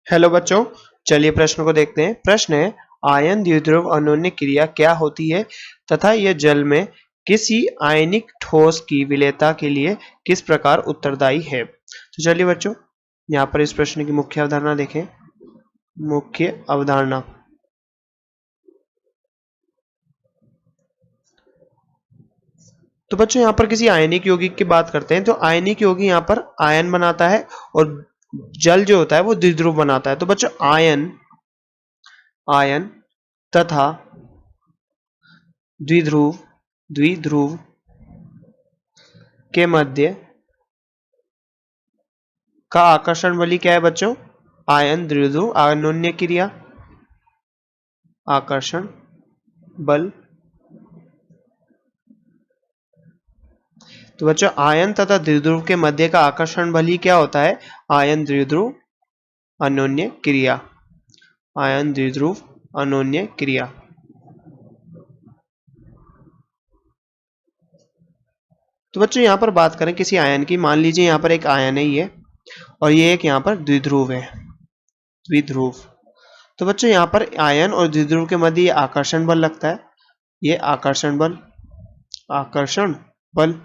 Hello बच्चों, चलिए प्रश्न को देखते हैं। प्रश्न है, आयन द्विध्रुव अन्योन्य क्रिया क्या होती है तथा यह जल में किसी आयनिक ठोस की विलेयता के लिए किस प्रकार उत्तरदायी है। तो चलिए बच्चों, यहाँ पर इस प्रश्न की मुख्य अवधारणा देखें। मुख्य अवधारणा, तो बच्चों यहाँ पर किसी आयनिक यौगिक की बात करते हैं। तो आयनिक यौगिक यहाँ पर आयन बनाता है और जल जो होता है वो द्विध्रुव बनाता है। तो बच्चों आयन आयन तथा द्विध्रुव द्विध्रुव के मध्य का आकर्षण बल क्या है बच्चों? आयन द्विध्रुव अन्योन्य क्रिया आकर्षण बल। तो बच्चों आयन तथा द्विध्रुव के मध्य का आकर्षण बल ही क्या होता है? आयन द्विध्रुव अन्योन्य क्रिया। आयन द्विध्रुव अन्योन्य क्रिया। तो बच्चों यहाँ पर बात करें किसी आयन की, मान लीजिए यहाँ पर एक आयन है ये, और ये एक यहाँ पर द्विध्रुव है, द्विध्रुव। तो बच्चों यहाँ पर आयन और द्विध्रुव के मध्य ये आकर्षण बल लगता है, ये आकर्षण बल, आकर्षण बल।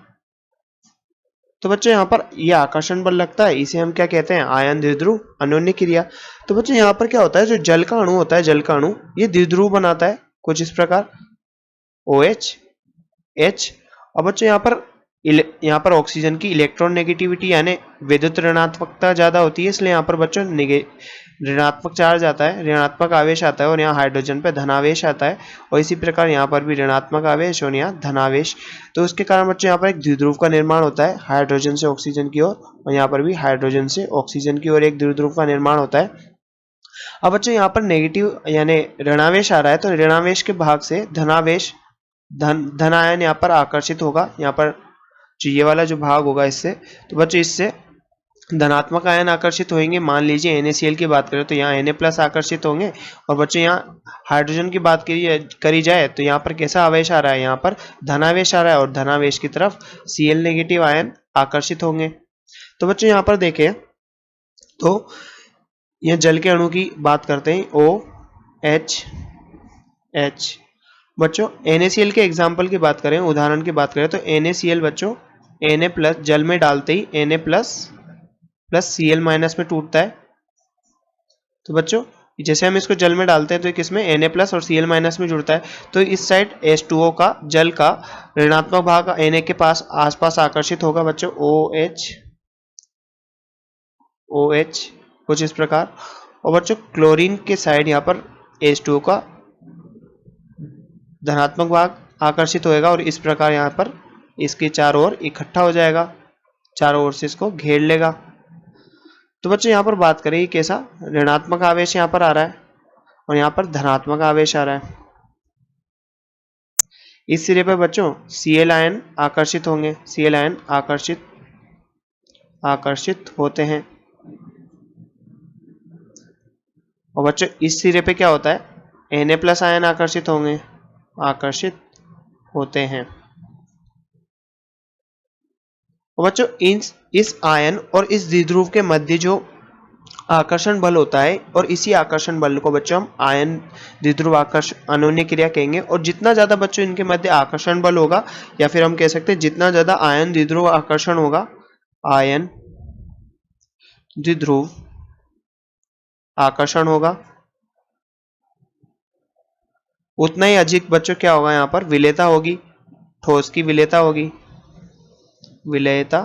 तो बच्चों यहाँ पर ये आकर्षण बल लगता है, इसे हम क्या कहते हैं? आयन द्विध्रुव अन्योन्य क्रिया। तो बच्चों यहाँ पर क्या होता है, जो जल का अणु होता है, जल का अणु ये द्विध्रुव बनाता है कुछ इस प्रकार, OH H। अब बच्चों यहाँ पर ऑक्सीजन की इलेक्ट्रॉन नेगेटिविटी यानी विद्युत ऋणात्मकता ज्यादा होती है, इसलिए यहाँ पर बच्चों ऋणात्मक चार्ज आता है, ऋणात्मक आवेश आता है, और यहाँ हाइड्रोजन पे धनावेश आता है। और इसी प्रकार यहाँ पर भी ऋणात्मक आवेश और यहाँ धनावेश। तो उसके कारण बच्चों यहाँ पर एक द्विध्रुव का निर्माण होता है, हाइड्रोजन से ऑक्सीजन की ओर, और यहाँ पर भी हाइड्रोजन से ऑक्सीजन की ओर एक द्विध्रुव का निर्माण होता है। अब बच्चों यहाँ पर नेगेटिव यानी ऋणावेश आ रहा है, तो ऋणावेश के भाग से धनावेश धनायन यहाँ पर आकर्षित होगा, यहाँ पर जो ये वाला जो भाग होगा इससे। तो बच्चों इससे धनात्मक आयन आकर्षित होंगे। मान लीजिए NaCl की बात करें तो यहाँ Na+ आकर्षित होंगे, और बच्चों यहाँ हाइड्रोजन की बात करी जाए तो यहाँ पर कैसा आवेश आ रहा है? यहाँ पर धनावेश आ रहा है, और धनावेश की तरफ Cl नेगेटिव आयन आकर्षित होंगे। तो बच्चों यहाँ पर देखें तो यह जल के अणु की बात करते हैं, OH बच्चों NaCl के एग्जाम्पल की बात करें, उदाहरण की बात करें तो NaCl बच्चों Na+ जल में डालते ही Na+ प्लस Cl- में टूटता है। तो बच्चों जैसे हम इसको जल में डालते हैं तो किसमें? Na+ और Cl- में जुड़ता है। तो इस साइड H2O का जल का ऋणात्मक भाग Na के पास आसपास आकर्षित होगा बच्चों, OH कुछ इस प्रकार। और बच्चों क्लोरीन के साइड यहाँ पर H2O का धनात्मक भाग आकर्षित होएगा, और इस प्रकार यहाँ पर इसके चारों ओर इकट्ठा हो जाएगा, चारों ओर से इसको घेर लेगा। तो बच्चों यहाँ पर बात करें कैसा ऋणात्मक आवेश यहाँ पर आ रहा है, और यहाँ पर धनात्मक आवेश आ रहा है। इस सिरे पर बच्चों Cl आयन आकर्षित होंगे, Cl आयन आकर्षित होते हैं। और बच्चों इस सिरे पे क्या होता है? Na+ आयन आकर्षित होंगे, आकर्षित होते हैं। और बच्चों इस आयन और इस द्विध्रुव के मध्य जो आकर्षण बल होता है, और इसी आकर्षण बल को बच्चों हम आयन द्विध्रुव आकर्षण अन्योन्य क्रिया कहेंगे। और जितना ज्यादा बच्चों इनके मध्य आकर्षण बल होगा, या फिर हम कह सकते हैं जितना ज्यादा आयन द्विध्रुव आकर्षण होगा, आयन द्विध्रुव आकर्षण होगा, उतना ही अधिक बच्चों क्या होगा? यहाँ पर विलेयता होगी, ठोस की विलेयता होगी, विलेयता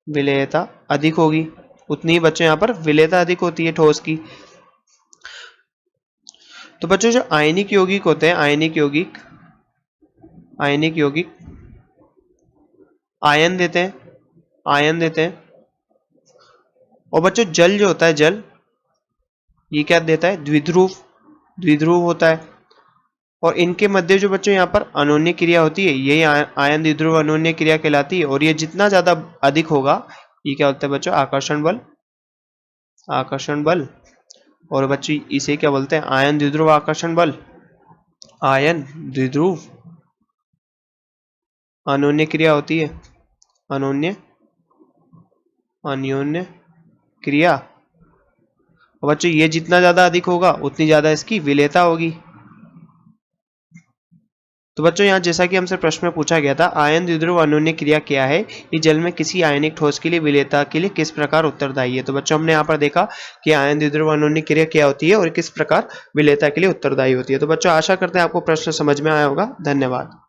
विलेयता अधिक होगी, उतनी ही बच्चों यहाँ पर विलेयता अधिक होती है ठोस की। तो बच्चों जो आयनिक यौगिक होते हैं, आयनिक यौगिक आयन देते हैं, आयन देते हैं। और बच्चों जल जो होता है, जल ये क्या देता है? द्विध्रुव होता है। और इनके मध्य जो बच्चों यहाँ पर अन्योन्य क्रिया होती है, यही आयन द्विध्रुव अन्योन्य क्रिया कहलाती है। और ये जितना ज्यादा अधिक होगा, ये क्या होता है बच्चों? आकर्षण बल, आकर्षण बल। और बच्चों इसे क्या बोलते हैं? आयन द्विध्रुव आकर्षण बल, आयन द्विध्रुव अन्योन्य क्रिया होती है, अन्योन्य क्रिया। और बच्चों ये जितना ज्यादा अधिक होगा उतनी ज्यादा इसकी विलेयता होगी। तो बच्चों यहाँ जैसा कि हमसे प्रश्न में पूछा गया था, आयन द्विध्रुव अन्योन्य क्रिया क्या है, ये जल में किसी आयनिक ठोस के लिए विलेयता के लिए किस प्रकार उत्तरदायी है। तो बच्चों हमने यहाँ पर देखा कि आयन द्विध्रुव अन्योन्य क्रिया क्या होती है और किस प्रकार विलेयता के लिए उत्तरदायी होती है। तो बच्चों आशा करते हैं आपको प्रश्न समझ में आया होगा। धन्यवाद।